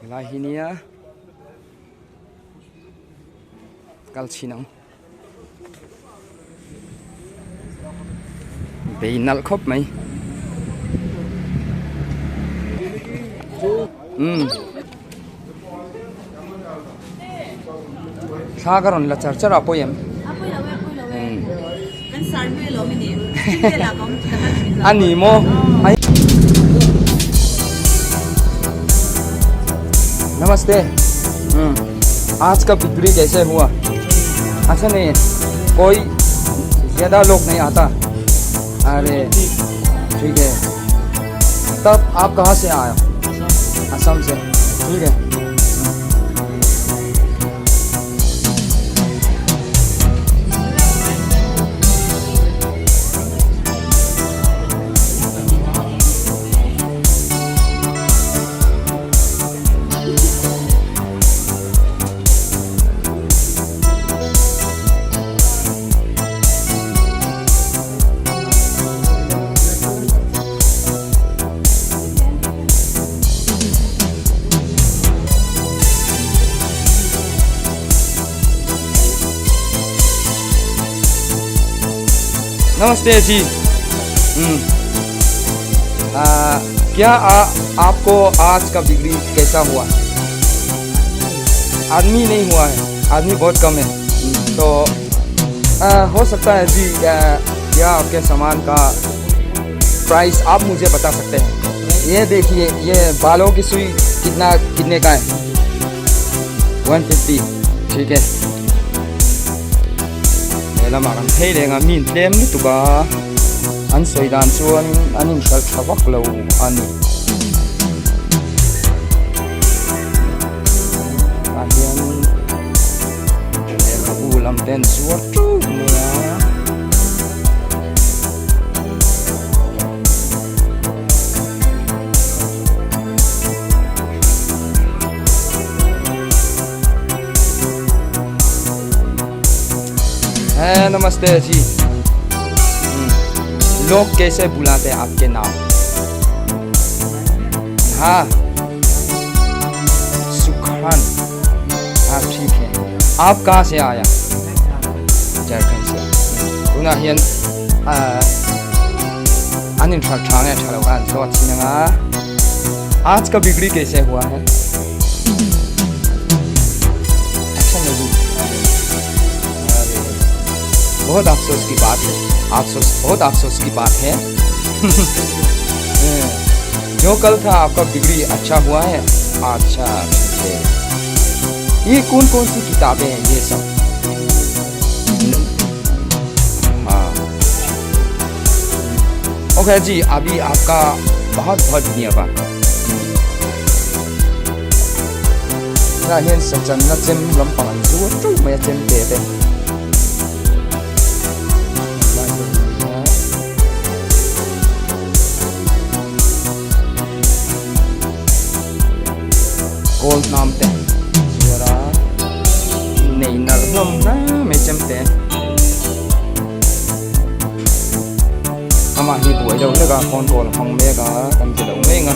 Lahinia Kalchinang Bainal khop mai Sagaron la charchar apoyam kan sarme lo mini la kom Ani mo नमस्ते आज का बिक्री कैसे हुआ अच्छा नहीं कोई ज़्यादा लोग नहीं आता अरे ठीक है तब आप कहाँ से आए असम से ठीक है नमस्ते जी क्या आपको आज का बिक्री कैसा हुआ आदमी नहीं हुआ है आदमी बहुत कम है तो हो सकता है जी क्या आपके सामान का प्राइस आप मुझे बता सकते हैं ये देखिए ये बालों की सुई कितने का है 150 ठीक है la makan thei lenga min tlem ni tuba an soidan chuan anin sal thawak lo ani ahian le khabu lam ten suar tu nia नमस्ते जी लोग कैसे बुलाते हैं आपके नाम हाँ सुखान हाँ ठीक है आप कहाँ से आया झारखंड से उन्हें अनिल ठाणे ठहरवान तो अच्छी ना आज का बिक्री कैसे हुआ है अच्छा नहीं बहुत अफसोस की बात है बहुत अफसोस की बात है जो कल था आपका डिग्री अच्छा हुआ है अच्छा ठीक है ये कौन कौन सी किताबें हैं ये सब हाँ ओके जी अभी आपका बहुत बहुत धन्यवाद सचन न चेम लंपान जो मैं चेम देते Gold nam te suara nei nar nom na me chem te ama hi buai dau le ga phone call hong me ga kam che dau me nga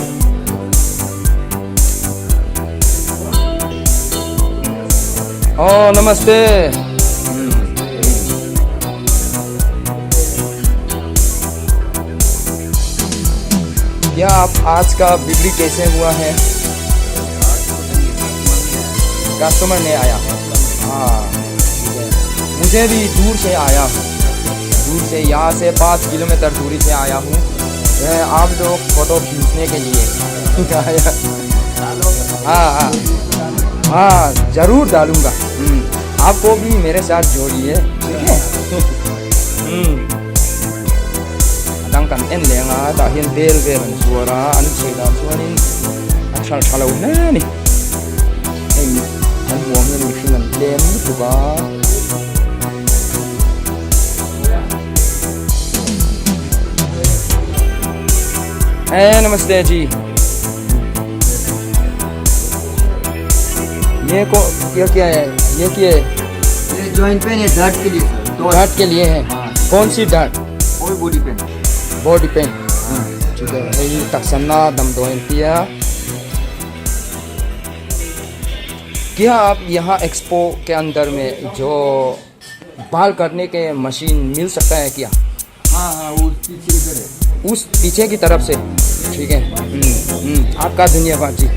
oh namaste क्या आप आज का बिक्री कैसे हुआ है कस्टमर नहीं आया हाँ मुझे भी दूर से आया हूँ दूर से यहाँ से 5 किलोमीटर दूरी से आया हूँ आप लोग फोटो खींचने के लिए आया हाँ हाँ हाँ ज़रूर डालूँगा आपको भी मेरे साथ जोड़िए ठीक है kan en lenga ta hian bel vel an suara an cheida chuanin an thal thalo na ni ei an huam hian mihring an tlem tuba नमस्ते जी ये क्या है ये क्या है ये जॉइंट पेन है दर्द के लिए दर्द के लिए है कौन सी दर्द और बॉडी पेन ठीक है यही तक सन्ना दम दो इंतिया क्या आप यहाँ एक्सपो के अंदर में जो बाल करने के मशीन मिल सकता है क्या? हाँ हाँ वो पीछे इधर है। उस पीछे की तरफ से, ठीक है। आपका धन्यवाद जी।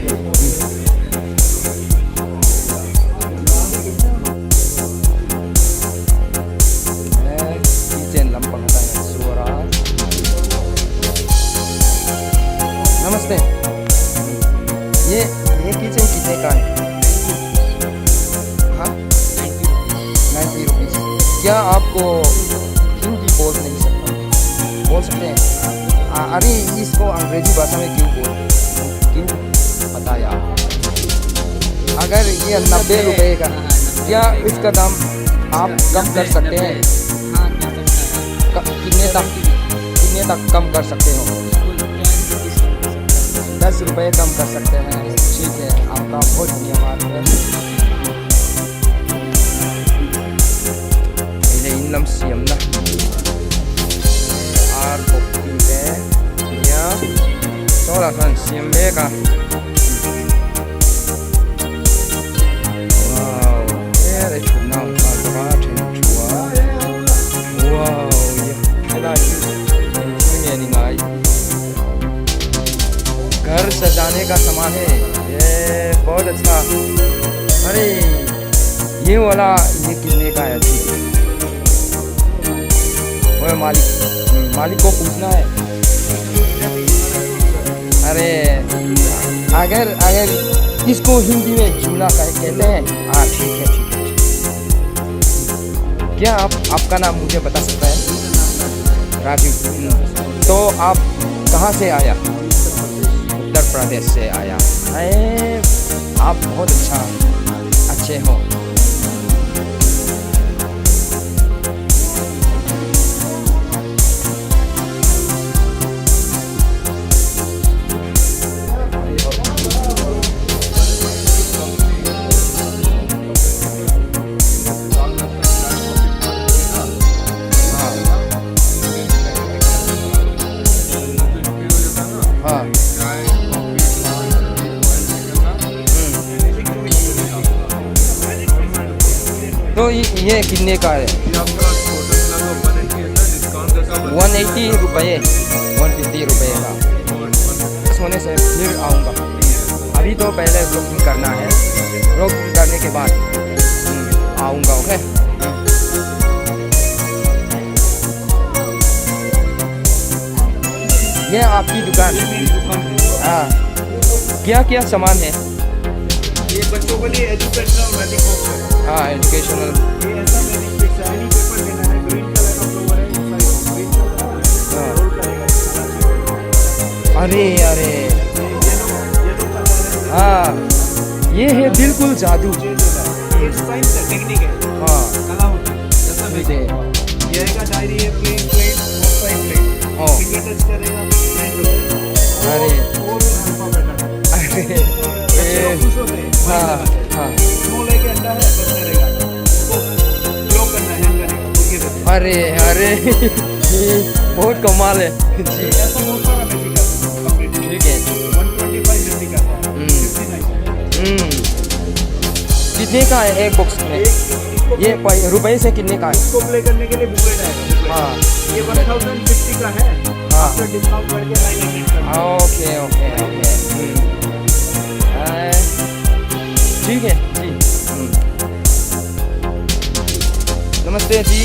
किचन लंपा होता है स्वराज। नमस्ते। ये किचन कितने का है? हाँ, 90 रुपीज़। क्या आपको हिंदी बोल नहीं सकता? बोल सकते हैं? अरे इसको अंग्रेजी भाषा में क्यों पता यार। अगर ये 90 रुपये का, क्या इसका दाम आप कम कर सकते हैं? कितने तक कम कर सकते हो? 10 रुपये कम कर सकते हैं। ठीक है, आपका बहुत धन्यवाद है। Ilam siam na ar booking de ya sola san siam be ka wow ere chuna ma ba then chua wow ya chela ni ni ngai घर सजाने का सामान है ये, बहुत अच्छा। अरे ये वाला ये कितने का है? ठीक है, मालिक को पूछना है। अरे अगर इसको हिंदी में झूला कहते हैं। हाँ ठीक है। क्या आपका नाम मुझे बता सकता है? राजीव। तो आप कहाँ से आया? उत्तर प्रदेश से आया। अरे आप बहुत अच्छे हो। तो ये कितने का है? 180 रुपये, 150 रुपये का। सोने से फिर आऊँगा। अभी तो पहले ब्लॉगिंग करना है, ब्लॉगिंग करने के बाद आऊँगा। ओके। ये आपकी दुकान? हाँ, क्या सामान है? ये बच्चों के लिए एजुकेशनल मेडिकल। हाँ, एजुकेशनल। ये ऐसा मेडिकल शाइनी पेपर लेना है, ग्रीन कलर का फ्लावर है, ग्रीन कलर रोल करेगा। अरे हाँ, ये है बिल्कुल जादू। ये साइंस है, टेक्निक है। हाँ, कला होता है। जैसा भी ये आएगा डायरी है, प्लेन प्लेन ओ। फिंगर टच करेगा, प्लेन हो जाएगा। अरे और अल्फाबेट है। खुश होते हैं। हाँ। वो लेके अंडा है, बस करेगा। उसको ब्लॉक करना है, हैंग करेगा, तो ये देते हैं। अरे ये बहुत कमाल है जी। ऐसा बहुत सारा मैजिक है। ठीक है। 125 मैजिक आता है। 59 कितने का है एक बॉक्स में? ये रुपए से कितने का है? इसको प्ले करने के लिए बुकलेट आएगा। हाँ, ये 1050 का है। हाँ। आफ्टर डिस्काउंट करके 900 का। ओके। ठीक है जी। नमस्ते जी।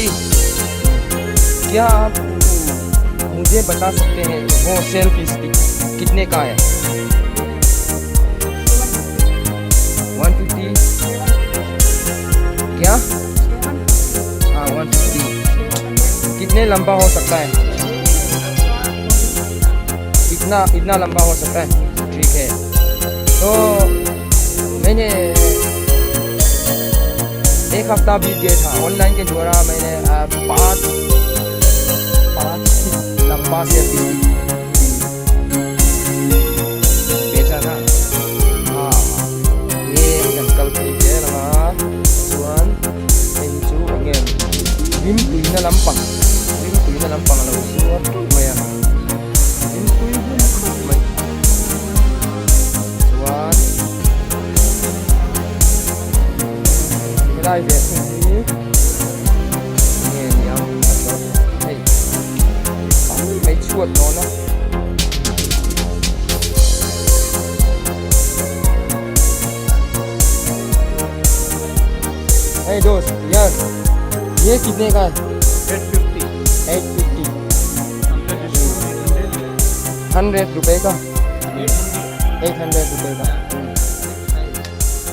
क्या आप मुझे बता सकते हैं वो सेल्फी स्टिक कितने का है? 150? क्या? हाँ, 150। कितने लंबा हो सकता है? इतना लंबा हो सकता है। ठीक है। तो मैंने एक हफ्ता बीत गया था, ऑनलाइन के द्वारा मैंने 5 लंबा से बेचा था। हाँ, ये अंकल खरीदे ना Tuan Encu angin Limpuy na lampang na usuat maya Limpuy may Tuan lai về thùng đi nghe nhắm hey mấy chuột nó đó hey दोस्त यार ये कितने का है 850 100 रुपए का 800 रुपए का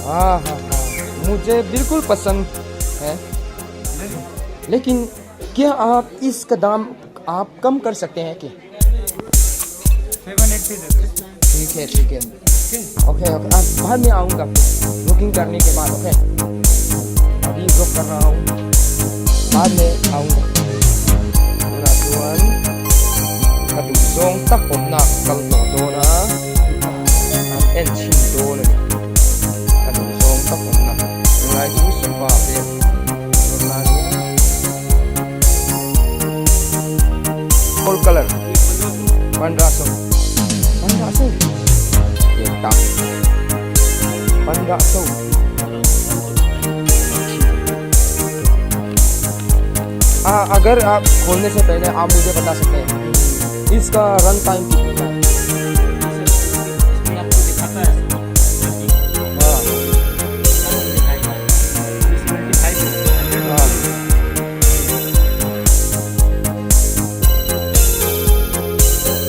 हाँ हाँ हाँ मुझे बिल्कुल पसंद है लेकिन क्या आप इसका दाम आप कम कर सकते हैं कि 780 देते ठीक है ओके ओके अब बाद में आऊँगा बुकिंग करने के बाद ओके अभी बुक कर रहा हूँ बाद में आऊँगा kadungsong takom na kalto na an chinto na kadungsong takom na ngai chu sumpa pe normal full color 1500 ये tak 1500 अगर आप खोलने से पहले आप मुझे बता सकते हैं इसका रन टाइम कितना है इसमें आपको दिखाता है हाँ हाँ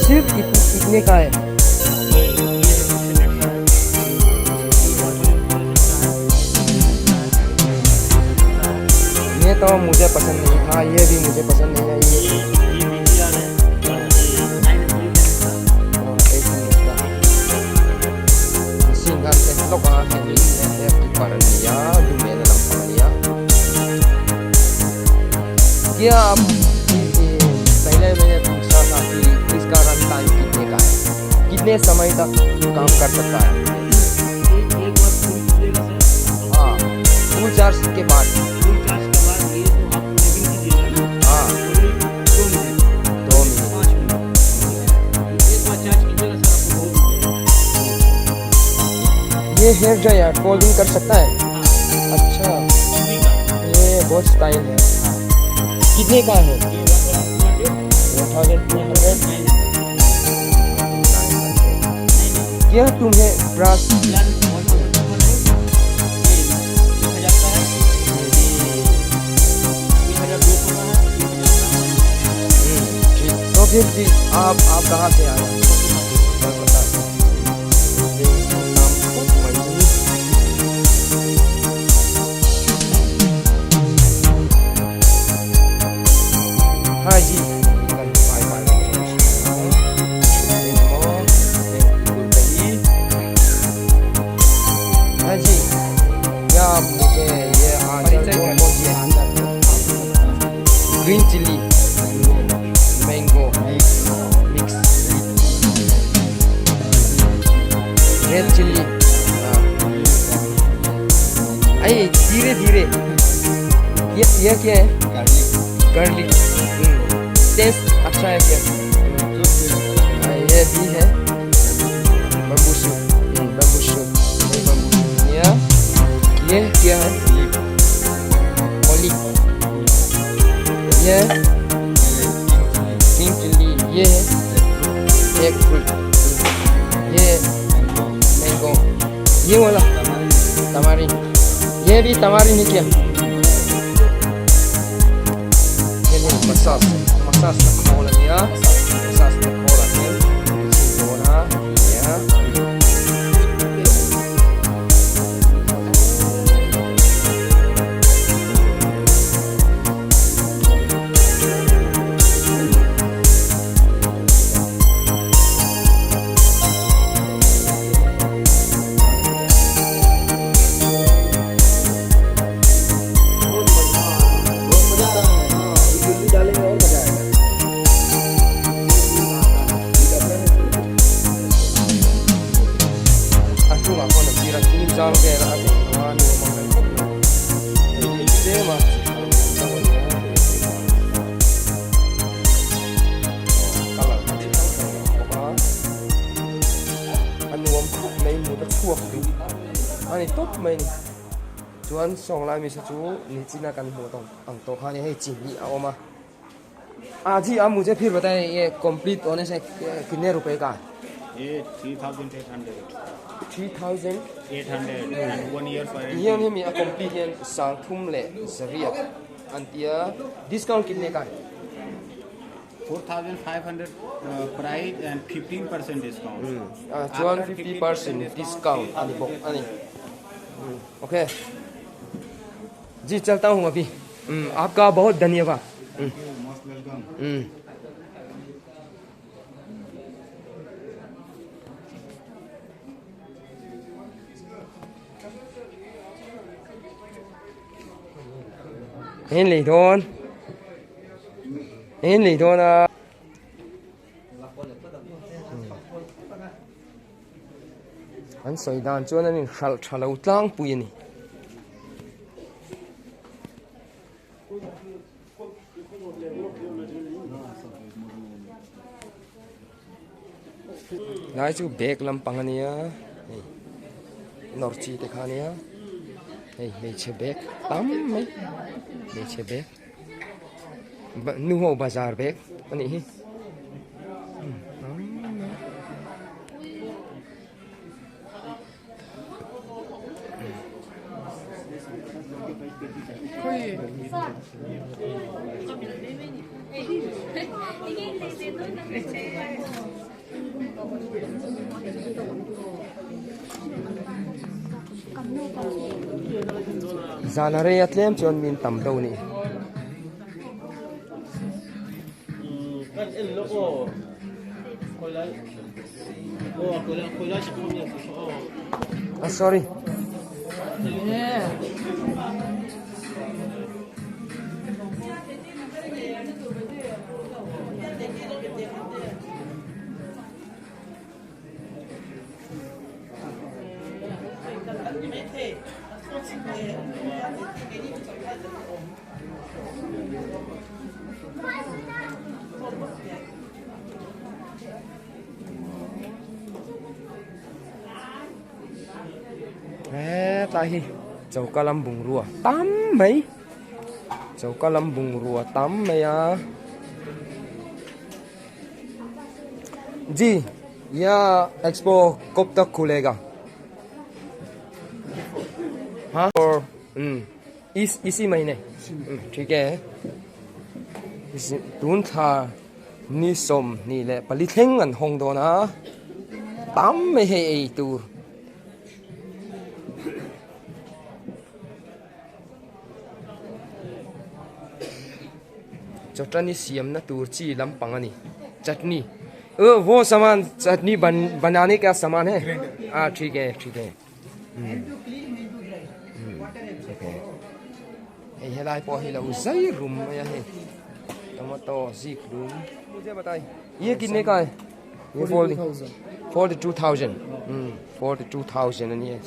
सिर्फ इतने का है ये तो मुझे पसंद नहीं था ये भी मुझे पसंद नहीं है ये क्या आप पहले मैंने पूछा था कि इसका रन टाइम कितने का है कितने समय तक काम कर सकता है हाँ फुल चार्ज के बाद हाँ 2 मिनट ये हेयर ड्रायर फोल्डिंग कर सकता है अच्छा ये बहुत स्टाइल है कितने का है 1200 क्या तुम्हें ब्रश तो फिर भी आप कहाँ से आए हाँ जी हाँ जी क्या आप मुझे ये green chilli mango mix red chilli आइए धीरे धीरे ये क्या है गार्लिक टेस्ट अच्छा है क्या ये भी है बम्बू सूप ये क्या है ओलिव ये पिंक चिल्ली ये है एक फ्रूट ये मैंगो ये वाला तमारिन ये भी तमारिन है क्या massage the colon ya massage the colon ya corona ya chuan song lai mi sa chu ni china kan hmu tong ang to kha ni hei chin ni a oma जी आप मुझे फिर बताएं ये कंप्लीट होने से कितने रुपए का ये 3,800 3,800 and 1 year for it. ये नहीं मैं कंप्लीट ये सांग थुम ले जरिया अंतिया डिस्काउंट कितने का है 4,500 price and 15% discount. Zone 50% discount अनि बोक अनि ओके जी चलता हूँ अभी आपका बहुत धन्यवाद Most welcome. Hên lì thôn à anh soi đàn cho nên khal lâu tlang pui ni lại chú bag lam pang ni à norchi te khani à hey mấy che bag tam mấy che bag nu ho bazar bag ani hi zanare atlem chon min tam do ni sorry tahi chau kalam bung rua tam mấy chau kalam bung rua tam mấy à जी यह expo कब तक खुलेगा हाँ और इसी महीने ठीक है तुम था ni som ni le paliteng an hong do na tam me he ei tur chutney CM ना तुर्ची लंपंग अनि चटनी वो सामान चटनी बनाने का सामान है ठीक है ये लाइफ ही लो सही रूम में है टमाटो जीक रूम मुझे बताइए ये कितने का है ये 42,000 42,000 and yes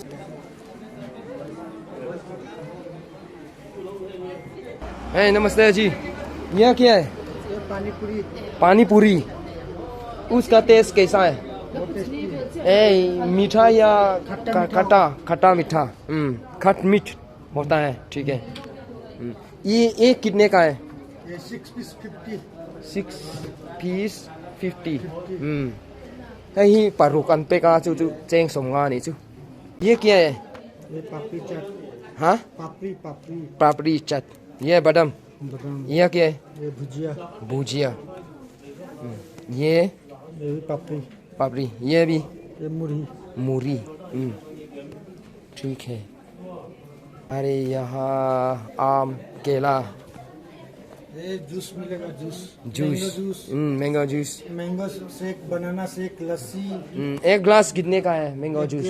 hey नमस्ते जी यह क्या है पानी पूरी उसका टेस्ट कैसा है मीठा या खट्टा मीठा खट मीठ होता है ठीक है ये एक कितने का है 6 piece 50 कहीं परुकन पे का चू चेंग सोंगा नहीं चू ये क्या है ये पापड़ी चाट हाँ पापड़ी चाट ये बादाम ये क्या है ये भुजिया ये भी पापड़ी ये भी ये मूरी ठीक है अरे यहाँ आम केला ये जूस मिलेगा mango juice mango shake banana shake लस्सी एक ग्लास कितने का है मैंगो जूस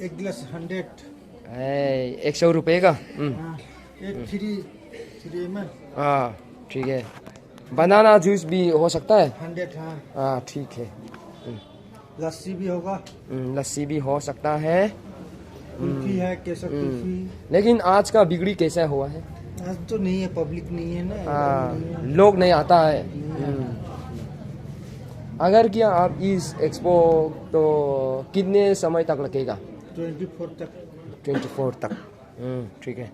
एक गिलास 100 100 रुपए का एक 3 में हाँ ठीक है बनाना जूस भी हो सकता है 100 हाँ ठीक है लस्सी भी होगा लस्सी भी हो सकता है कुल्फी है केसर कुल्फी लेकिन आज का बिगड़ी कैसा हुआ है आज तो नहीं है पब्लिक नहीं है ना लोग नहीं आता है अगर क्या आप इस एक्सपो तो कितने समय तक लगेगा 24 तक ठीक है।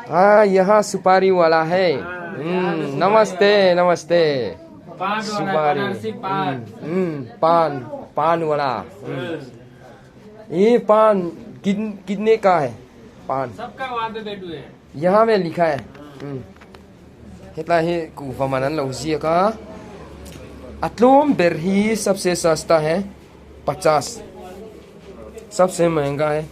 हाँ, यहाँ सुपारी वाला है। नमस्ते नमस्ते। पान वाला सुपारी। बनारसी पान। पान, पान वाला। ये पान कितने का है पान? सबका वहाँ पे बैठू है। यहाँ में लिखा है। कितना है कुफामानन लौजिया का? अतलोम बेरही सबसे सस्ता है 50, सबसे महंगा है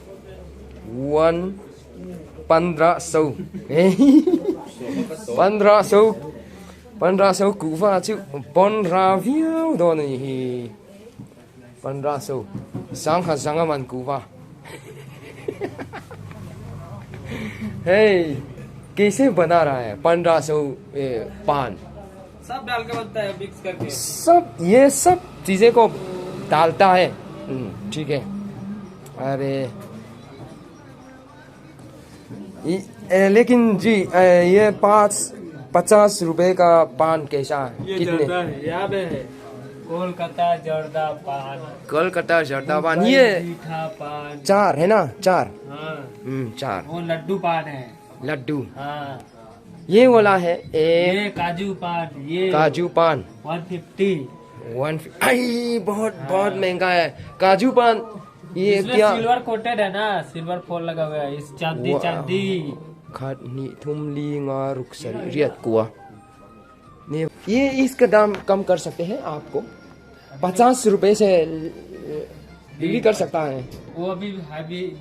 1500। 1500 कुफा chứ 15 phiếu đó này 1500 sáng hạt sáng ăn कुफा। हे कैसे बना रहा है 1500 पान? सब डाल के बनता है मिक्स करके। सब ये सब चीजें को डालता है। ठीक है। अरे लेकिन जी ये 50 रुपए का पान कैसा है? ये कितने? जर्दा है, यहाँ पे है कोलकाता जर्दा पान, कोलकाता जर्दा पान। ये मीठा पान। 4 है ना? 4। हाँ 4 वो लड्डू पान है। लड्डू। हाँ ये वाला है ये काजू पान। ये काजू पान 150। 150। आई बहुत महंगा है काजू पान। ये इसमें क्या सिल्वर कोटेड है ना, सिल्वर फॉल लगा हुआ है। इस चांदी चांदी। खानी थुमली nga रुखसरी रियत कुआ। ये इसका दाम कम कर सकते हैं आपको? 50 रुपए से बिक्री कर सकता है। वो अभी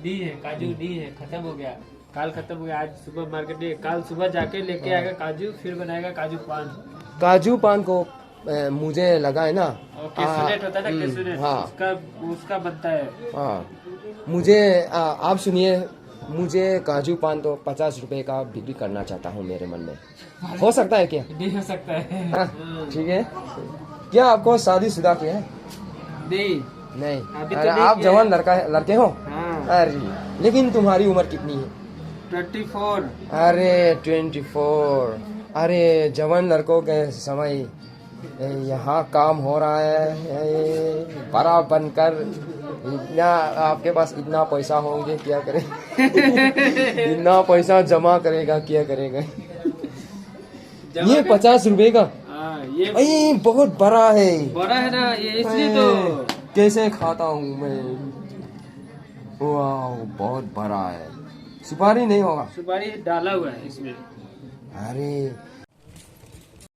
दी है, काजू दी है, खत्म हो गया, काल खत्म हो गया। आज सुबह मार्केट में, काल सुबह जाके लेके आएगा काजू, फिर बनाएगा काजू पान। काजू पान को मुझे लगा है ना, और केसुनेट होता है ना, केसुनेट। हाँ उसका बनता है। हाँ। मुझे आप सुनिए, मुझे काजू पान तो 50 रुपए का बिक्री करना चाहता हूँ मेरे मन में। हो सकता है क्या? नहीं हो सकता है। हाँ, ठीक है। क्या आपको शादीशुदा किया है? नहीं नहीं। अभी तो अरे नहीं आप किया जवान लड़के हो? हाँ। अरे लेकिन तुम्हारी उम्र कितनी है? 24। अरे 24। अरे जवान लड़कों के समय यहाँ काम हो रहा है, बड़ा बनकर इतना आपके पास इतना पैसा होंगे क्या करे? इतना पैसा जमा करेगा क्या करेगा? ये 50 रुपए का? हाँ ये अरे बहुत बड़ा है। बड़ा है ना ये, इसलिए तो। कैसे खाता हूँ मैं? वाह बहुत बड़ा है। सुपारी नहीं होगा? सुपारी डाला हुआ है इसमें। अरे